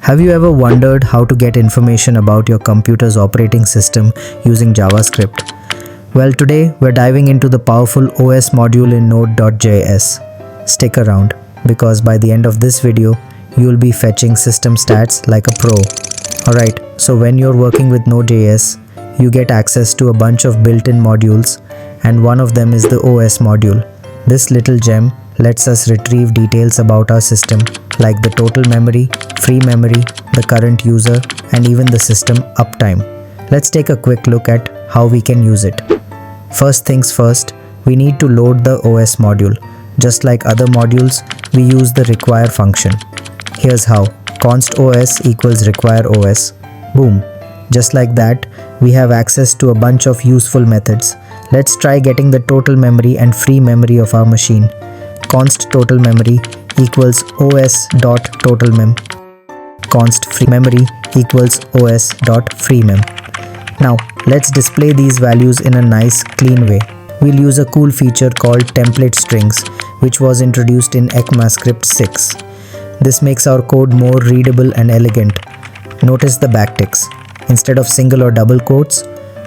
Have you ever wondered how to get information about your computer's operating system using JavaScript? Well, today we're diving into the powerful OS module in Node.js. Stick around, because by the end of this video, you'll be fetching system stats like a pro. Alright, so when you're working with Node.js, you get access to a bunch of built-in modules, and one of them is the OS module. This little gem lets us retrieve details about our system, like the total memory, free memory, the current user, and even the system uptime. Let's take a quick look at how we can use it. First things first, we need to load the OS module. Just like other modules, we use the require function. Here's how: const os equals require os. Boom. Just like that, we have access to a bunch of useful methods. Let's try getting the total memory and free memory of our machine. Const total memory equals os.totalmem. Const free memory equals os.freemem. Now, let's display these values in a nice, clean way. We'll use a cool feature called template strings, which was introduced in ECMAScript 6. This makes our code more readable and elegant. Notice the backticks. Instead of single or double quotes,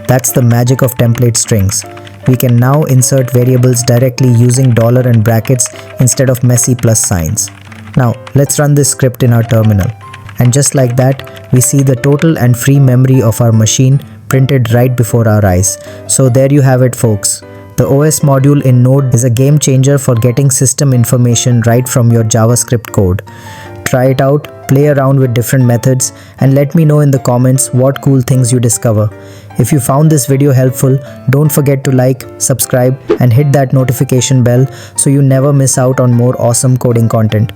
that's the magic of template strings. We can now insert variables directly using $ and brackets instead of messy plus signs. Now, let's run this script in our terminal. And just like that, we see the total and free memory of our machine printed right before our eyes. So there you have it, folks. The OS module in Node is a game changer for getting system information right from your JavaScript code. Try it out, play around with different methods, and let me know in the comments what cool things you discover. If you found this video helpful, don't forget to like, subscribe, and hit that notification bell so you never miss out on more awesome coding content.